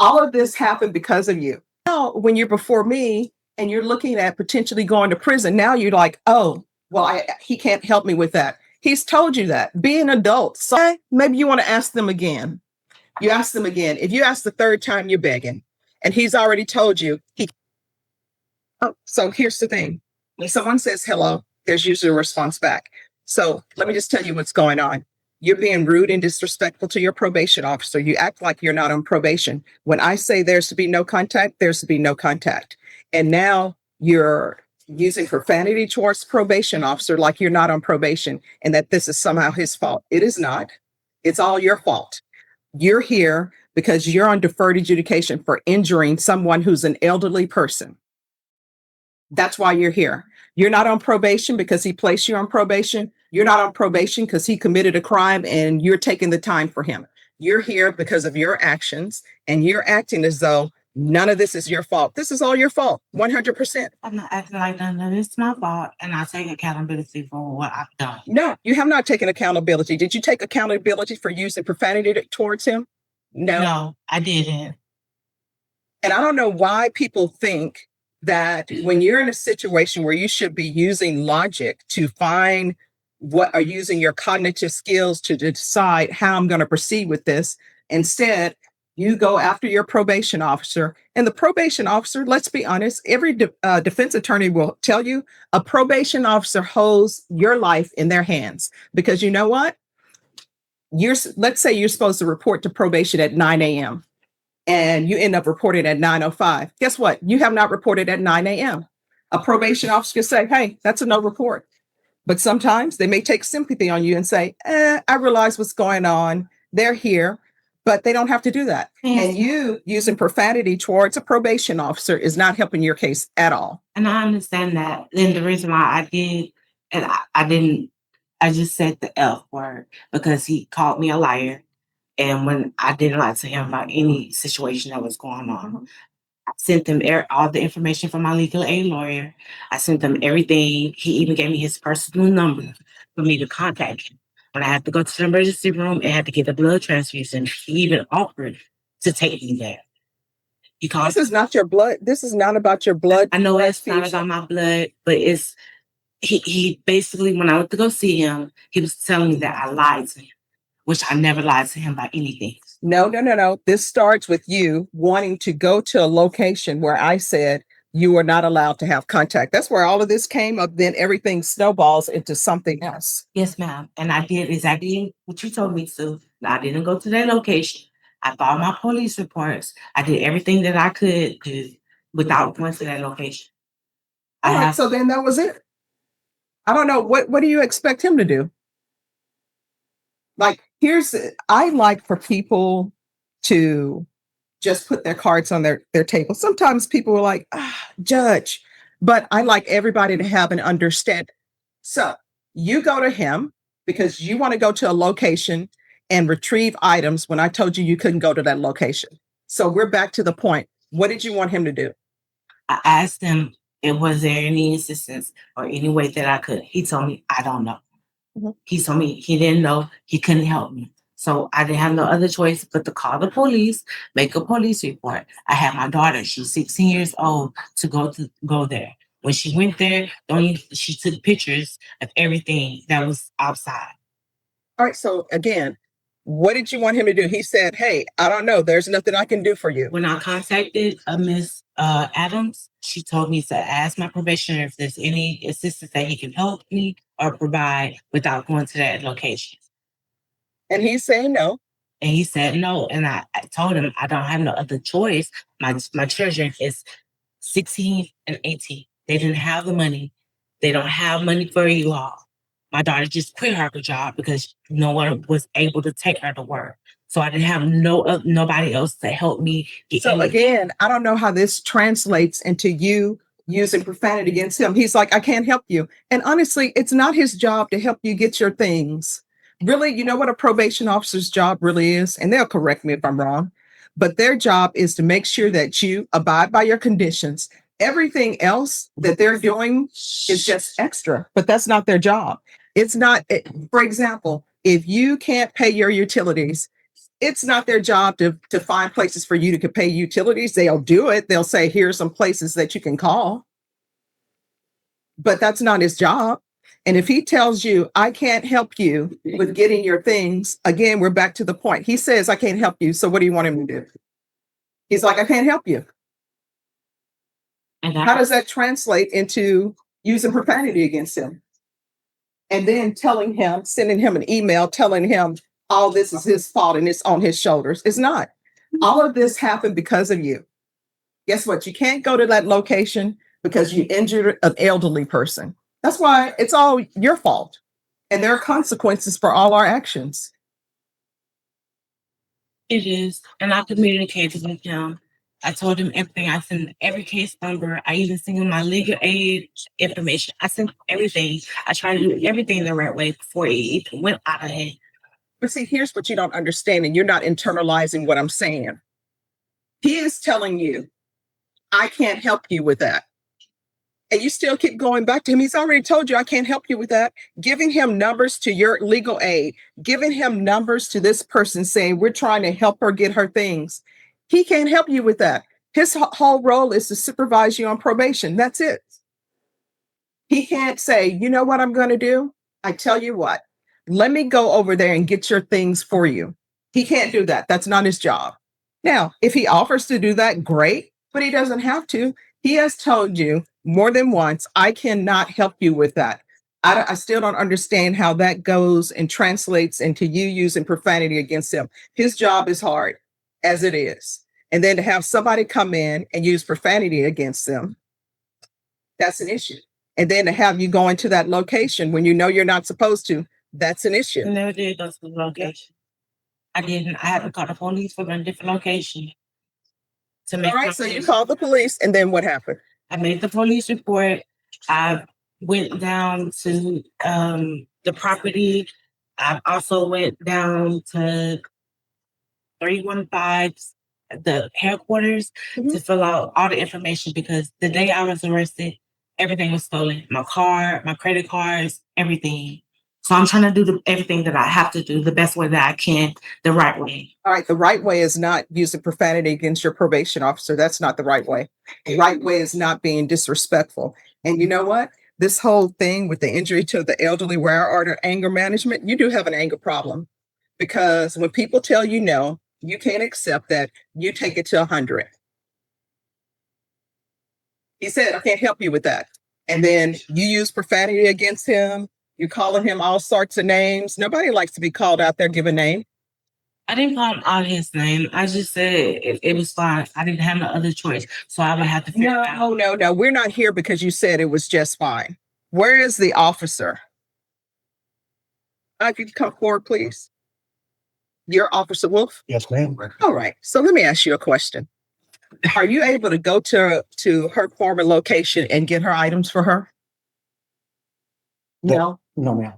all of this happened because of you. Now, when you're before me and you're looking at potentially going to prison, now you're like, oh, well, he can't help me with that. He's told you that. Be an adult. So maybe you want to ask them again. You ask them again. If you ask the third time, you're begging. And he's already told you. So here's the thing. When someone says hello, there's usually a response back. So let me just tell you what's going on. You're being rude and disrespectful to your probation officer. You act like you're not on probation. When I say there's to be no contact, there's to be no contact. And now you're using profanity towards probation officer like you're not on probation and that this is somehow his fault. It is not. It's all your fault. You're here because you're on deferred adjudication for injuring someone who's an elderly person. That's why you're here. You're not on probation because he placed you on probation. You're not on probation because he committed a crime and you're taking the time for him. You're here because of your actions and you're acting as though none of this is your fault. This is all your fault, 100%. I'm not acting like none of this is my fault, and I take accountability for what I've done. No, you have not taken accountability. Did you take accountability for using profanity towards him? No, I didn't. And I don't know why people think that when you're in a situation where you should be using logic to find what are using your cognitive skills to decide how I'm going to proceed with this, instead, you go after your probation officer. And the probation officer, let's be honest, every defense attorney will tell you a probation officer holds your life in their hands because you know what? Let's say you're supposed to report to probation at 9 a.m. and you end up reporting at 9:05. Guess what? You have not reported at 9 a.m. A probation officer can say, hey, that's a no report. But sometimes they may take sympathy on you and say, I realize what's going on. They're here, but they don't have to do that. Yes. And you using profanity towards a probation officer is not helping your case at all. And I understand that. And the reason why I did, and I didn't, I just said the F word because he called me a liar. And when I didn't lie to him about any situation that was going on, I sent them all the information from my legal aid lawyer. I sent them everything. He even gave me his personal number for me to contact him. When I had to go to the emergency room and had to get a blood transfusion, he even offered to take me there. This is not your blood. This is not about your blood. I know it's not about my blood, but it's he basically, when I went to go see him, he was telling me that I lied to him, which I never lied to him about anything. No. This starts with you wanting to go to a location where I said you are not allowed to have contact. That's where all of this came up. Then everything snowballs into something else. Yes, ma'am. And I did exactly what you told me to. I didn't go to that location. I filed my police reports. I did everything that I could do without going to that location. All right, so then that was it. I don't know. What do you expect him to do? Like, I like for people to just put their cards on their table. Sometimes people are like, judge, but I like everybody to have an understanding. So you go to him because you want to go to a location and retrieve items when I told you couldn't go to that location. So we're back to the point. What did you want him to do? I asked him, was there any assistance or any way that I could? He told me, I don't know. Mm-hmm. He told me he didn't know, he couldn't help me. So I didn't have no other choice but to call the police, make a police report. I had my daughter, she's 16 years old, to go there. When she went there, she took pictures of everything that was outside. All right, so again, what did you want him to do? He said, hey, I don't know. There's nothing I can do for you. When I contacted Miss Adams, she told me to ask my probationer if there's any assistance that he can help me or provide without going to that location. And he's saying no. And he said no. And I told him I don't have no other choice. My children is 16 and 18. They didn't have the money. They don't have money for you all. My daughter just quit her job because no one was able to take her to work. So I didn't have nobody else to help me. So again, I don't know how this translates into you using profanity against him. He's like, I can't help you. And honestly, it's not his job to help you get your things. Really, you know what a probation officer's job really is? And they'll correct me if I'm wrong. But their job is to make sure that you abide by your conditions. Everything else that they're doing is just extra, but that's not their job. It's not, for example, if you can't pay your utilities, It's not their job to find places for you to pay utilities. They'll do it. They'll say, here's some places that you can call. But that's not his job. And if he tells you, I can't help you with getting your things, again, we're back to the point. He says, I can't help you. So what do you want him to do? He's like, I can't help you. And How does that translate into using profanity against him? And then telling him, sending him an email, telling him all this is his fault and it's on his shoulders. It's not. All of this happened because of you. Guess what? You can't go to that location because you injured an elderly person. That's why it's all your fault. And there are consequences for all our actions. It is. And I communicated with him. I told him everything. I sent every case number. I even sent him my legal aid information. I sent everything. I tried to do everything the right way before it even went out of hand. But see, here's what you don't understand, and you're not internalizing what I'm saying. He is telling you, I can't help you with that. And you still keep going back to him. He's already told you, I can't help you with that. Giving him numbers to your legal aid, giving him numbers to this person saying, we're trying to help her get her things. He can't help you with that. His whole role is to supervise you on probation. That's it. He can't say, you know what I'm going to do? I tell you what, let me go over there and get your things for you. He can't do that. That's not his job. Now, if he offers to do that, great, but he doesn't have to. He has told you more than once, I cannot help you with that. I still don't understand how that goes and translates into you using profanity against him. His job is hard as it is. And then to have somebody come in and use profanity against them, that's an issue. And then to have you go into that location when you know you're not supposed to, that's an I issue. never did go to the location. I didn't. I had to call the police for a different location to make. All right, so you called the police, and then what happened? I made the police report. I went down to the property. I also went down to 315, the headquarters, to fill out all the information because the day I was arrested, everything was stolen. My car, my credit cards, everything. So I'm trying to do everything that I have to do the best way that I can, the right way. All right, the right way is not using profanity against your probation officer. That's not the right way. The right way is not being disrespectful. And you know what? This whole thing with the injury to the elderly, where are the anger management, you do have an anger problem because when people tell you no, you can't accept that. You take it to 100. He said, I can't help you with that. And then you use profanity against him. You're calling him all sorts of names. Nobody likes to be called out there, give a name. I didn't call him out his name. I just said it was fine. I didn't have no other choice. So I would have to figure it out. No. We're not here because you said it was just fine. Where is the officer? Could you come forward, please? You're Officer Wolf? Yes, ma'am. All right. So let me ask you a question. Are you able to go to her former location and get her items for her? No. No, ma'am.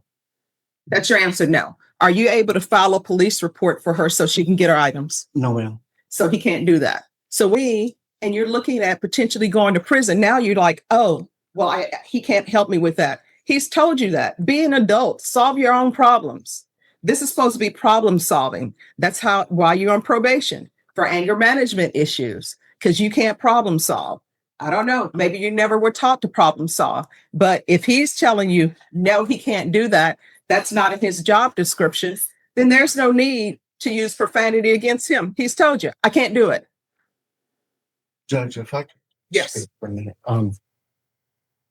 That's your answer, no. Are you able to file a police report for her so she can get her items? No, ma'am. So he can't do that. So and you're looking at potentially going to prison. Now you're like, oh, well, he can't help me with that. He's told you that. Be an adult, solve your own problems. This is supposed to be problem solving. That's why you're on probation, for anger management issues, because you can't problem solve. I don't know. Maybe you never were taught to problem solve. But if he's telling you, no, he can't do that, that's not in his job description, then there's no need to use profanity against him. He's told you, I can't do it. Judge, if I could Yes. speak for a minute.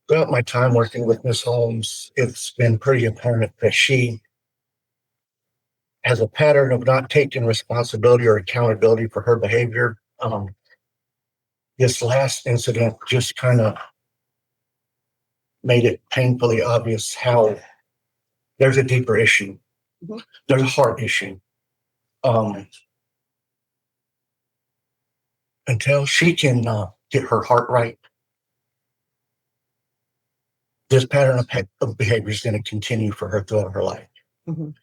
Throughout my time working with Ms. Holmes, it's been pretty apparent that she has a pattern of not taking responsibility or accountability for her behavior. This last incident just kind of made it painfully obvious how there's a deeper issue. Mhm. There's a heart issue. Until she can get her heart right, this pattern of behavior is going to continue for her throughout her life. Mhm.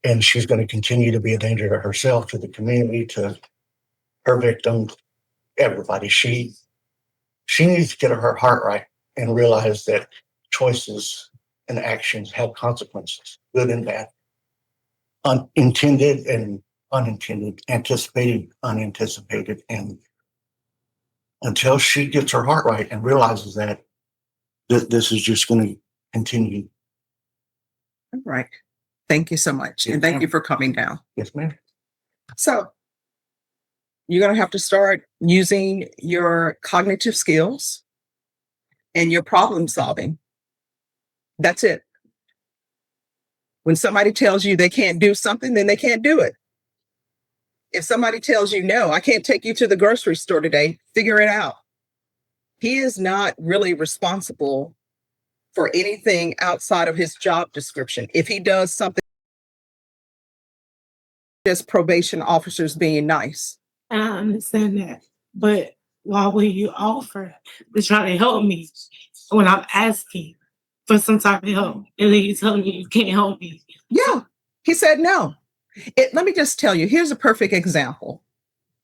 And she's going to continue to be a danger to herself, to the community, to her victims, everybody. She needs to get her heart right and realize that choices and actions have consequences, good and bad. intended and unintended, anticipated, unanticipated. And until she gets her heart right and realizes that this is just going to continue. All right. Thank you so much. And thank you for coming down. Yes, ma'am. So you're going to have to start using your cognitive skills and your problem solving. That's it. When somebody tells you they can't do something, then they can't do it. If somebody tells you, no, I can't take you to the grocery store today, figure it out. He is not really responsible for anything outside of his job description. If he does something, just probation officers being nice. And I understand that. But why would you offer to try to help me when I'm asking for some type of help? And then you telling me you can't help me. Yeah, he said no. Let me just tell you, here's a perfect example.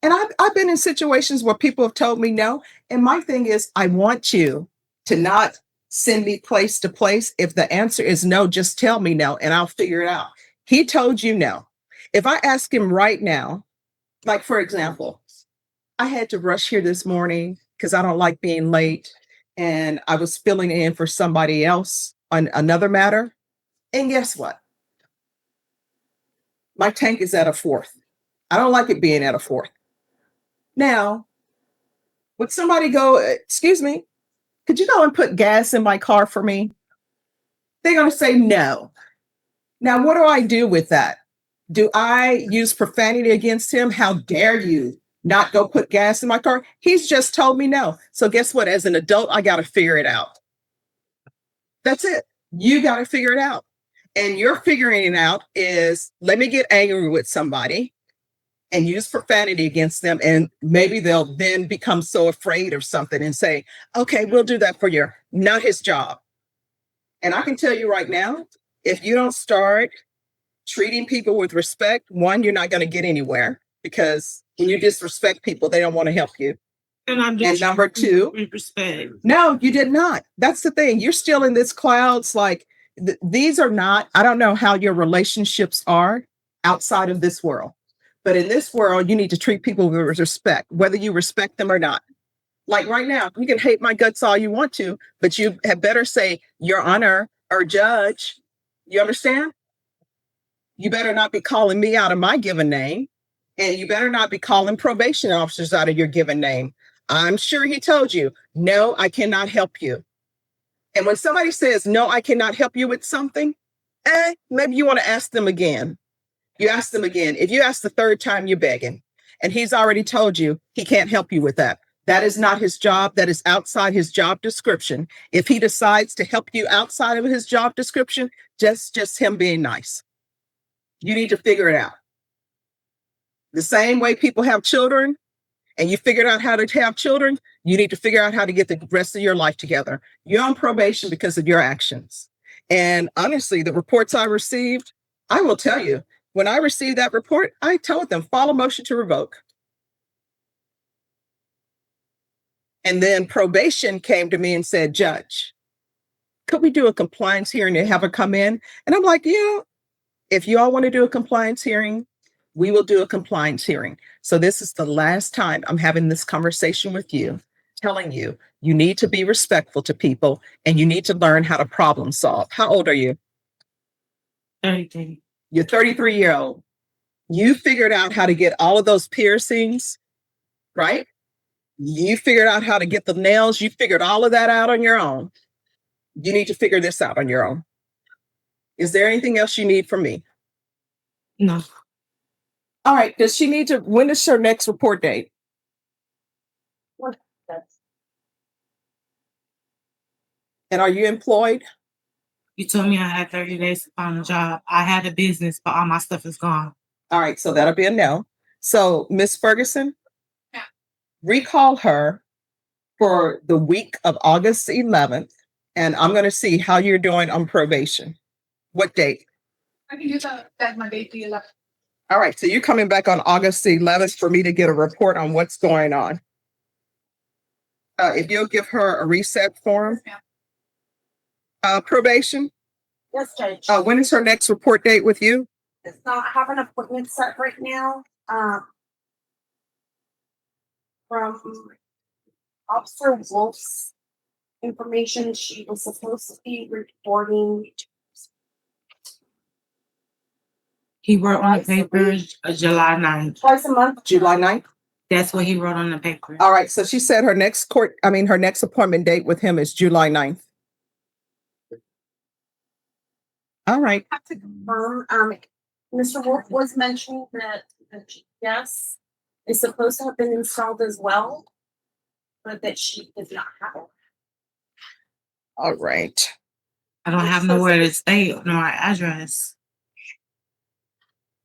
And I've been in situations where people have told me no. And my thing is, I want you to not send me place to place. If the answer is no, just tell me no and I'll figure it out. He told you no. If I ask him right now, like for example, I had to rush here this morning because I don't like being late. And I was filling in for somebody else on another matter. And guess what? My tank is at a fourth. I don't like it being at a fourth. Now, would somebody go, excuse me, could you go and put gas in my car for me? They're going to say no. Now, what do I do with that? Do I use profanity against him? How dare you not go put gas in my car? He's just told me no. So guess what? As an adult, I got to figure it out. That's it. You got to figure it out. And your figuring it out is, let me get angry with somebody and use profanity against them. And maybe they'll then become so afraid of something and say, okay, we'll do that for you. Not his job. And I can tell you right now, if you don't start treating people with respect, one, you're not going to get anywhere, because when you disrespect people, they don't want to help you. And number two, respect. No, you did not. That's the thing. You're still in this clouds. Like these are not, I don't know how your relationships are outside of this world. But in this world, you need to treat people with respect, whether you respect them or not. Like right now, you can hate my guts all you want to, but you had better say your honor or judge. You understand? You better not be calling me out of my given name. And you better not be calling probation officers out of your given name. I'm sure he told you, no, I cannot help you. And when somebody says, no, I cannot help you with something, maybe you want to ask them again. You ask them again. If you ask the third time, you're begging. And he's already told you he can't help you with that. That is not his job. That is outside his job description. If he decides to help you outside of his job description, just him being nice. You need to figure it out. The same way people have children and you figured out how to have children, you need to figure out how to get the rest of your life together. You're on probation because of your actions. And honestly, the reports I received, I will tell you, when I received that report, I told them, file a motion to revoke. And then probation came to me and said, Judge, could we do a compliance hearing and have her come in? And I'm like, yeah, if you all want to do a compliance hearing, we will do a compliance hearing. So this is the last time I'm having this conversation with you, telling you, you need to be respectful to people and you need to learn how to problem solve. How old are you? 33. You're 33-year-old. You figured out how to get all of those piercings, right? You figured out how to get the nails. You figured all of that out on your own. You need to figure this out on your own. Is there anything else you need from me? No. All right. Does she need to, when is her next report date? And are you employed? You told me I had 30 days to find a job. I had a business, but all my stuff is gone. All right. So that'll be a no. So Miss Ferguson, recall her for the week of August 11th. And I'm going to see how you're doing on probation. What date? I can do that Monday, the 11th. All right. So you're coming back on August the 11th for me to get a report on what's going on. If you'll give her a reset form. Probation. Yes, Judge. When is her next report date with you? does not have an appointment set right now. From Officer Wolf's information, she was supposed to be reporting. He wrote on the Twice a paper week. July 9th. Twice a month. July 9th? That's what he wrote on the paper. All right, so she said her next her next appointment date with him is July 9th. All right, Have to confirm, Mr. Wolf was mentioning that the GPS is supposed to have been installed as well, but that she does not have it. all right. I don't have nowhere to stay nor address.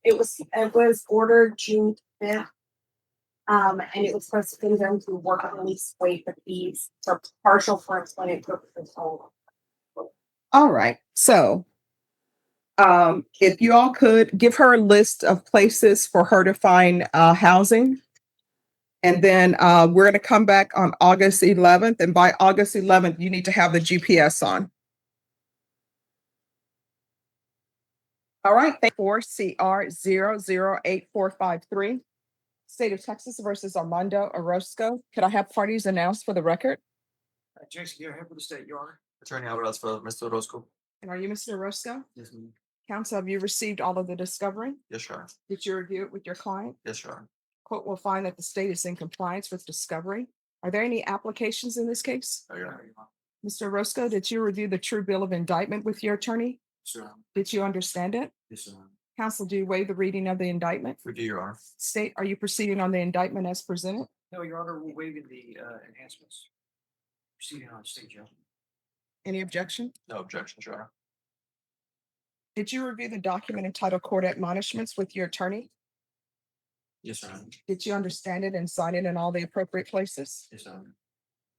It was ordered June 5th. And it was supposed to be done to work on release waive the fees for partial for employment purposes only. All right, so if you all could give her a list of places for her to find housing. And then we're going to come back on August 11th. And by August 11th, you need to have the GPS on. All right, 4CR008453. State of Texas versus Armando Orozco. Could I have parties announced for the record? Jason, you're here for the state, Your Honor. Attorney Alvarez for Mr. Orozco. And are you Mr. Orozco? Yes, ma'am. Counsel, have you received all of the discovery? Yes, Your Honor. Did you review it with your client? Yes, Your Honor. Court will find that the state is in compliance with discovery. Are there any applications in this case? Oh, Your Honor. Mr. Orozco, did you review the true bill of indictment with your attorney? Yes, Your Honor. Did you understand it? Yes, Your Honor. Counsel, do you waive the reading of the indictment? We do, Your Honor. State, are you proceeding on the indictment as presented? No, Your Honor, we're waiving the enhancements. Proceeding on state jail. Any objection? No objections, Your Honor. Did you review the document entitled Court Admonishments with your attorney? Yes, Your Honor. Did you understand it and sign it in all the appropriate places? Yes, Your Honor.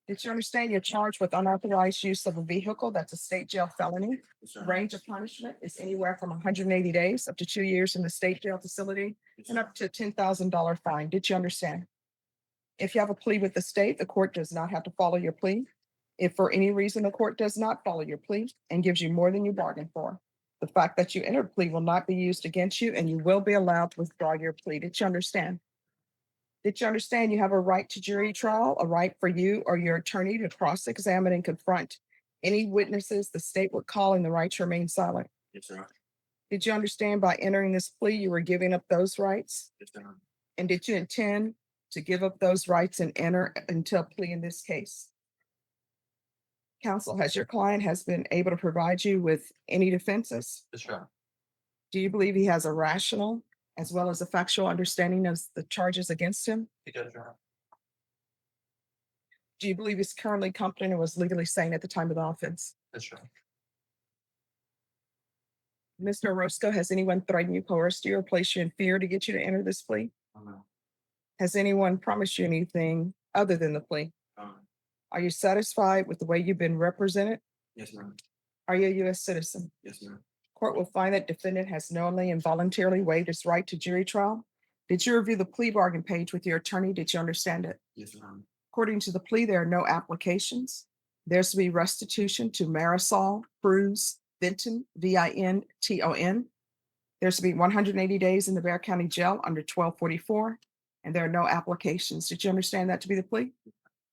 Did you understand you're charged with unauthorized use of a vehicle? That's a state jail felony. Yes, Your Honor. Range of punishment is anywhere from 180 days up to 2 years in the state jail facility Yes, and Your up to $10,000 fine. Did you understand? If you have a plea with the state, the court does not have to follow your plea. If for any reason the court does not follow your plea and gives you more than you bargained for, the fact that you entered plea will not be used against you and you will be allowed to withdraw your plea. Did you understand? Did you understand you have a right to jury trial, a right for you or your attorney to cross-examine and confront any witnesses the state would call and the right to remain silent? Yes, Your Honor. Did you understand by entering this plea, you were giving up those rights? Yes, Your Honor. And did you intend to give up those rights and enter into a plea in this case? Counsel, has your client been able to provide you with any defenses? Yes, Your Honor. Do you believe he has a rational as well as a factual understanding of the charges against him? He does, Your Honor. Do you believe he's currently competent and was legally sane at the time of the offense? Yes, Your Honor. Mr. Orozco, has anyone threatened you, coerced you, or placed you in fear to get you to enter this plea? Oh, no. Has anyone promised you anything other than the plea? Oh, no. Are you satisfied with the way you've been represented? Yes, Your Honor. Are you a U.S. citizen? Yes, Your Honor. Court will find that defendant has knowingly and voluntarily waived his right to jury trial. Did you review the plea bargain page with your attorney? Did you understand it? Yes, Your Honor. According to the plea, there are no applications. There's to be restitution to Marisol Cruz Vinton, Vinton. There's to be 180 days in the Bexar County Jail under 1244, and there are no applications. Did you understand that to be the plea?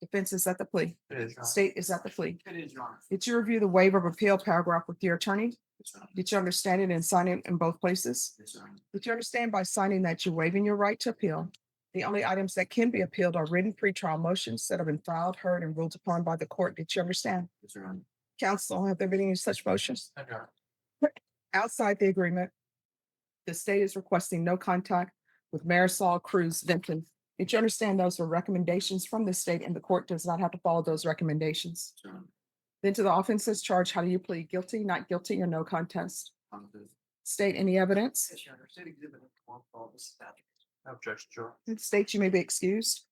Defense, is that the plea? It is, Your Honor. State, is that the plea? It is, Your Honor. Did you review the waiver of appeal paragraph with your attorney? Yes, Your Honor. Did you understand it and sign it in both places? Yes, Your Honor. Did you understand by signing that you're waiving your right to appeal? The only items that can be appealed are written pretrial motions that have been filed, heard, and ruled upon by the court. Did you understand? Yes, Your Honor. Counsel, have there been any such motions? Yes, Your Honor. Outside the agreement, the state is requesting no contact with Marisol Cruz Vinton. Did you understand those were recommendations from the state and the court does not have to follow those recommendations? Yes, Your Honor. Then to the offenses charged, how do you plead? Guilty, not guilty, or no contest? Contest. State any evidence? Yes, Your Honor. State exhibit one for this statute. No objection, Your Honor. State you may be excused.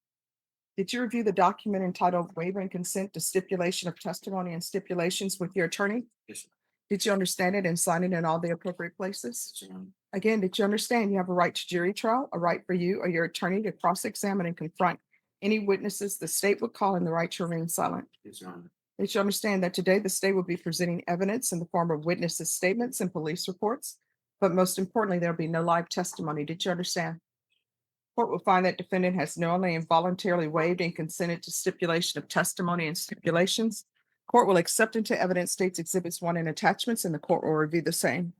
Did you review the document entitled Waiver and Consent to Stipulation of Testimony and Stipulations with your attorney? Yes, Your Did you understand it and sign it in all the appropriate places? Honor. Yes, Your Honor. Again, did you understand you have a right to jury trial, a right for you or your attorney to cross-examine and confront any witnesses the state would call and the right to remain silent? Yes, Your Honor. Did you understand that today the state will be presenting evidence in the form of witnesses' statements and police reports but most importantly, there'll be no live testimony. Did you understand? Court will find that defendant has knowingly and voluntarily waived and consented to stipulation of testimony and stipulations. Court will accept into evidence states exhibits 1 and attachments, and the court will review the same.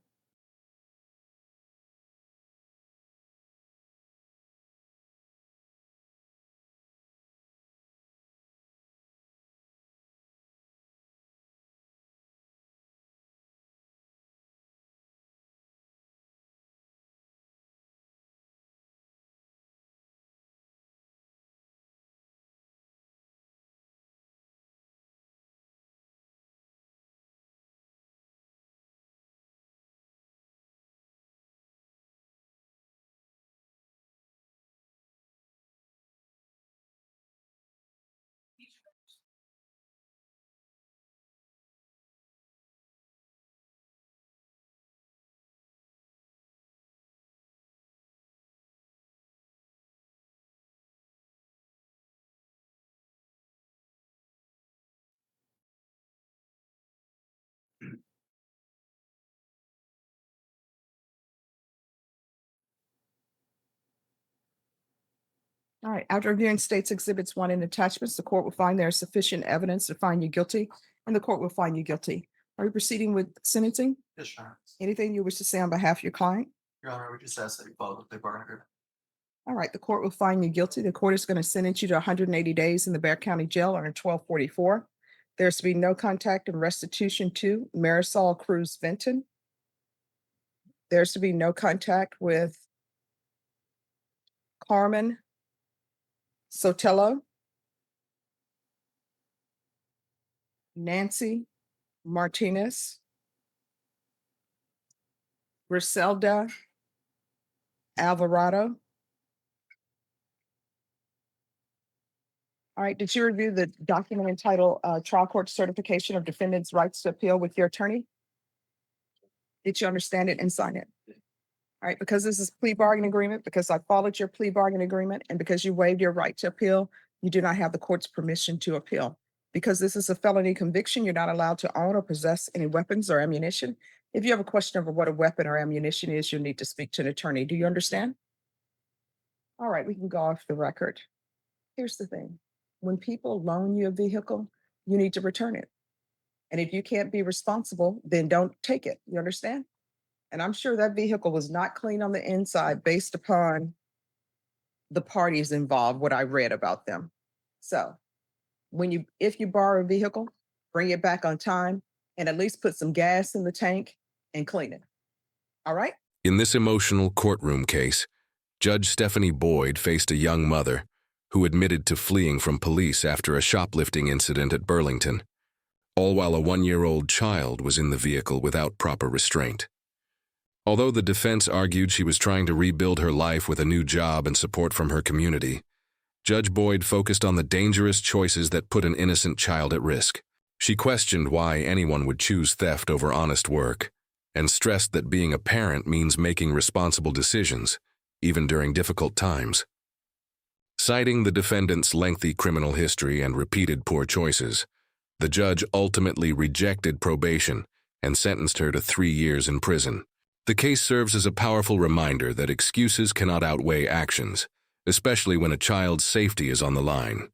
All right, after reviewing states exhibits 1 and attachments, the court will find there is sufficient evidence to find you guilty, and the court will find you guilty. Are you proceeding with sentencing? Yes, Your Honor. Anything you wish to say on behalf of your client? Your Honor, we just ask that you follow the plea bargaining agreement. All right, the court will find you guilty. The court is going to sentence you to 180 days in the Bexar County Jail under 1244. There's to be no contact and restitution to Marisol Cruz Benton. There's to be no contact with Carmen Sotelo, Nancy Martinez, Griselda Alvarado. All right, did you review the document entitled Trial Court Certification of Defendant's Rights to Appeal with your attorney? Did you understand it and sign it? All right, because this is plea bargaining agreement, because I followed your plea bargaining agreement, and because you waived your right to appeal, you do not have the court's permission to appeal. Because this is a felony conviction, you're not allowed to own or possess any weapons or ammunition. If you have a question over what a weapon or ammunition is, you'll need to speak to an attorney. Do you understand? All right, we can go off the record. Here's the thing. When people loan you a vehicle, you need to return it. And if you can't be responsible, then don't take it. You understand? And I'm sure that vehicle was not clean on the inside based upon the parties involved, what I read about them. So if you borrow a vehicle, bring it back on time and at least put some gas in the tank and clean it. All right? In this emotional courtroom case, Judge Stephanie Boyd faced a young mother who admitted to fleeing from police after a shoplifting incident at Burlington, all while a 1-year-old child was in the vehicle without proper restraint. Although the defense argued she was trying to rebuild her life with a new job and support from her community, Judge Boyd focused on the dangerous choices that put an innocent child at risk. She questioned why anyone would choose theft over honest work, and stressed that being a parent means making responsible decisions, even during difficult times. Citing the defendant's lengthy criminal history and repeated poor choices, the judge ultimately rejected probation and sentenced her to 3 years in prison. The case serves as a powerful reminder that excuses cannot outweigh actions, especially when a child's safety is on the line.